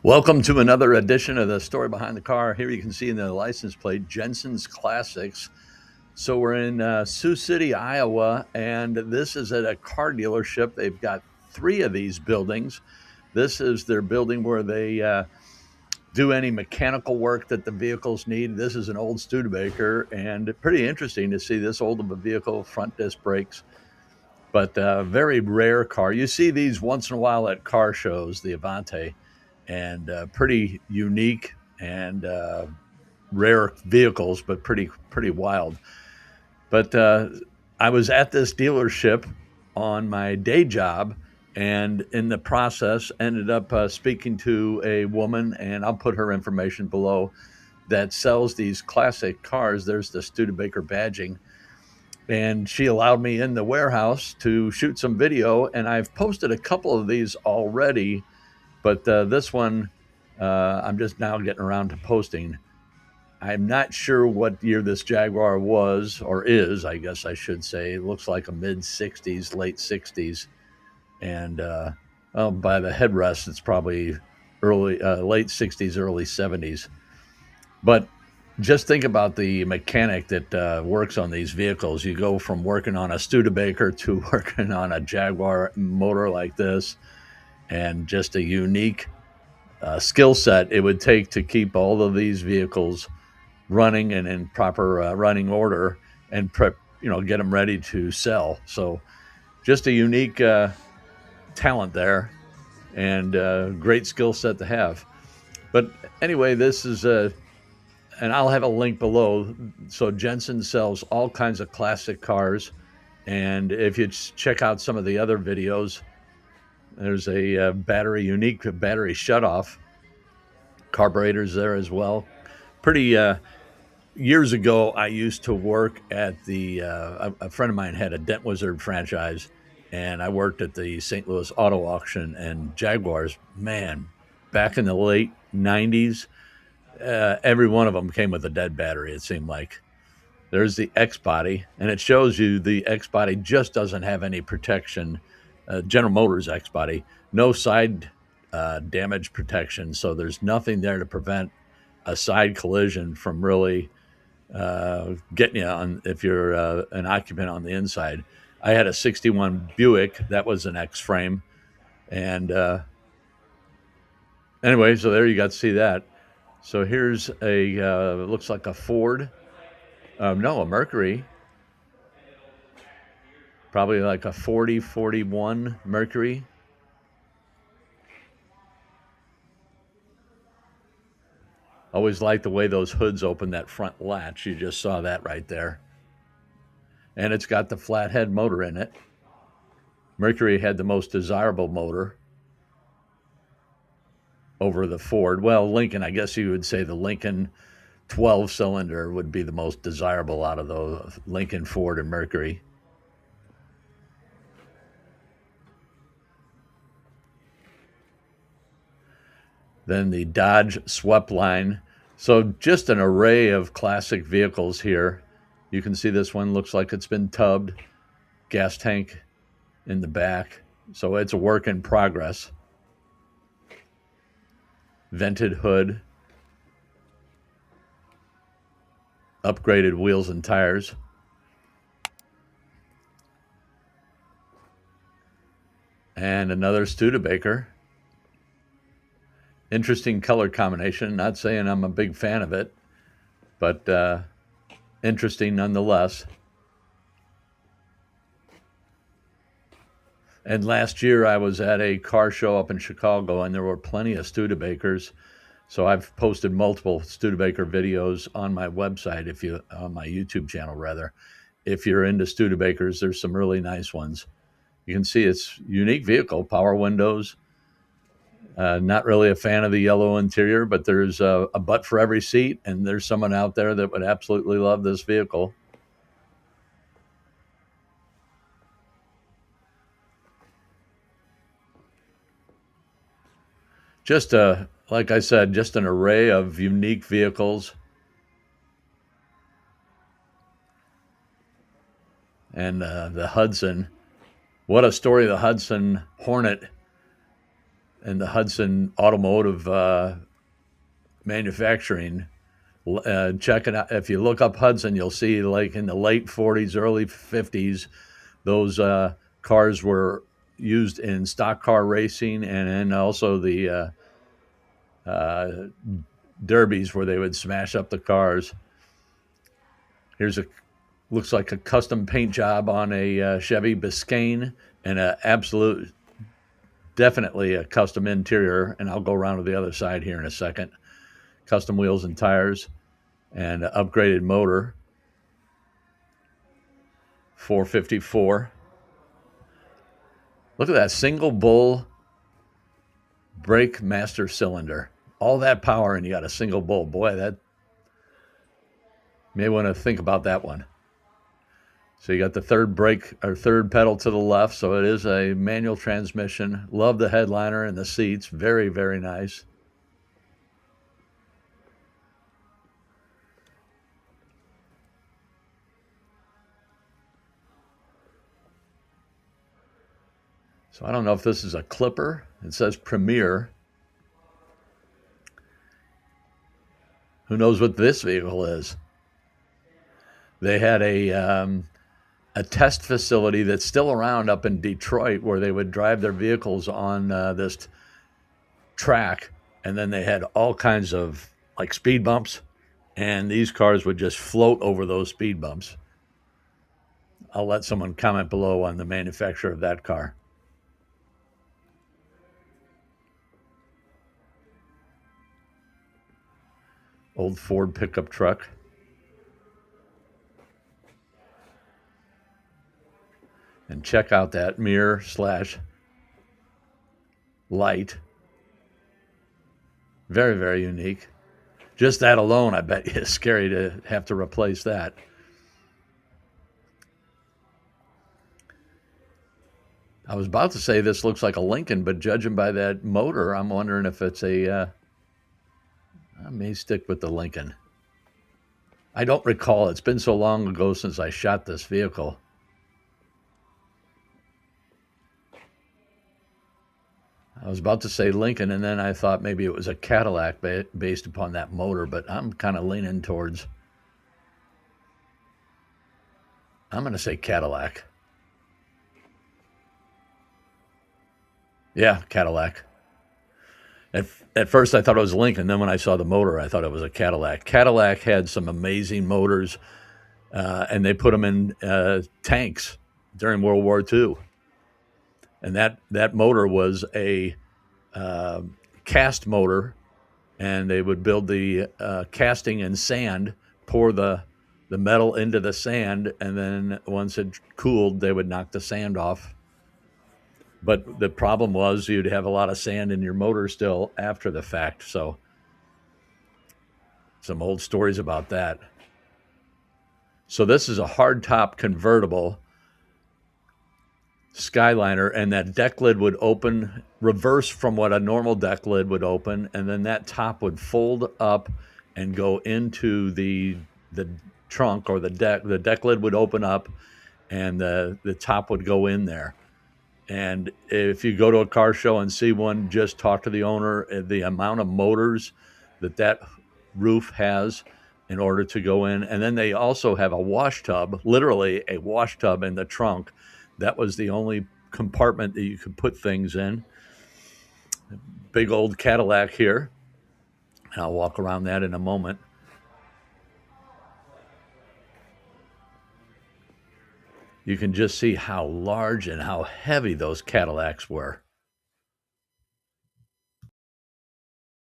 Welcome to another edition of the Story Behind the Car. Here you can see in the license plate, Jensen's Classics. So we're in Sioux City, Iowa, and this is at a car dealership. They've got three of these buildings. This is their building where they do any mechanical work that the vehicles need. This is an old Studebaker, and pretty interesting to see this old of a vehicle, front disc brakes, but very rare car. You see these once in a while at car shows, the Avante, and pretty unique and rare vehicles, but pretty wild. But I was at this dealership on my day job, and in the process, ended up speaking to a woman, and I'll put her information below, that sells these classic cars. There's the Studebaker badging, and she allowed me in the warehouse to shoot some video, and I've posted a couple of these already, but this one I'm just now getting around to posting. I'm not sure what year this Jaguar was, or is, I guess I should say. It looks like a mid 60s, late 60s. And well, by the headrest, it's probably late 60s, early 70s. But just think about the mechanic that works on these vehicles. You go from working on a Studebaker to working on a Jaguar motor like this, and just a unique skill set it would take to keep all of these vehicles running and in proper running order, and get them ready to sell. So just a unique talent there, and great skill set to have. But anyway, this is and I'll have a link below. So Jensen sells all kinds of classic cars, and if you check out some of the other videos, there's a unique battery shutoff, carburetors there as well. Pretty years ago, I used to work at a friend of mine had a Dent Wizard franchise, and I worked at the St. Louis Auto Auction, and Jaguars, man, back in the late 90s, every one of them came with a dead battery, it seemed like. There's the X body, and it shows you the X body just doesn't have any protection. General Motors X body, no side damage protection, so there's nothing there to prevent a side collision from really getting you on if you're an occupant on the inside. I had a 61 Buick that was an X frame, and anyway, so there you got to see that. So here's a looks like a Ford, no, a Mercury, probably like a 41 Mercury. Always like the way those hoods open, that front latch. You just saw that right there. And it's got the flathead motor in it. Mercury had the most desirable motor over the Ford. Well, Lincoln, I guess you would say the Lincoln 12 cylinder would be the most desirable out of those, Lincoln, Ford, and Mercury. Then the Dodge swept line. So just an array of classic vehicles here. You can see this one looks like it's been tubbed, gas tank in the back. So it's a work in progress. Vented hood, upgraded wheels and tires. And another Studebaker. Interesting color combination. Not saying I'm a big fan of it, but interesting nonetheless. And last year I was at a car show up in Chicago, and there were plenty of Studebakers. So I've posted multiple Studebaker videos on my website, on my YouTube channel rather. If you're into Studebakers, there's some really nice ones. You can see it's unique vehicle, power windows. Not really a fan of the yellow interior, but there's a butt for every seat, and there's someone out there that would absolutely love this vehicle. Just like I said, just an array of unique vehicles. And the Hudson, what a story, the Hudson Hornet. in the Hudson automotive manufacturing. Check it out. If you look up Hudson, you'll see like in the late 40s, early 50s, those cars were used in stock car racing, and then also the derbies where they would smash up the cars. Here's looks like a custom paint job on a Chevy Biscayne, and definitely a custom interior. And I'll go around to the other side here in a second. Custom wheels and tires, and an upgraded motor. 454. Look at that single bull brake master cylinder. All that power, and you got a single bull. Boy, that may want to think about that one. So you got the third pedal to the left. So it is a manual transmission. Love the headliner and the seats. Very, very nice. So I don't know if this is a Clipper. It says Premier. Who knows what this vehicle is? They had a test facility that's still around up in Detroit where they would drive their vehicles on this track, and then they had all kinds of like speed bumps, and these cars would just float over those speed bumps. I'll let someone comment below on the manufacturer of that car. Old Ford pickup truck. And check out that mirror / light. Very, very unique. Just that alone, I bet you, is scary to have to replace that. I was about to say this looks like a Lincoln, but judging by that motor, I'm wondering if it's I may stick with the Lincoln. I don't recall. It's been so long ago since I shot this vehicle. I was about to say Lincoln, and then I thought maybe it was a Cadillac based upon that motor, but I'm kind of leaning towards, I'm going to say Cadillac. Yeah, Cadillac. At first I thought it was Lincoln. Then when I saw the motor, I thought it was a Cadillac. Cadillac had some amazing motors, and they put them in tanks during World War II. And that motor was a cast motor, and they would build the casting in sand, pour the metal into the sand, and then once it cooled, they would knock the sand off. But the problem was you'd have a lot of sand in your motor still after the fact. So some old stories about that. So this is a hardtop convertible Skyliner, and that deck lid would open reverse from what a normal deck lid would open, and then that top would fold up and go into the trunk, or the deck. The deck lid would open up, and the top would go in there. And if you go to a car show and see one, just talk to the owner. The amount of motors that roof has in order to go in. And then they also have a wash tub, literally a wash tub in the trunk. That was the only compartment that you could put things in. Big old Cadillac here. And I'll walk around that in a moment. You can just see how large and how heavy those Cadillacs were.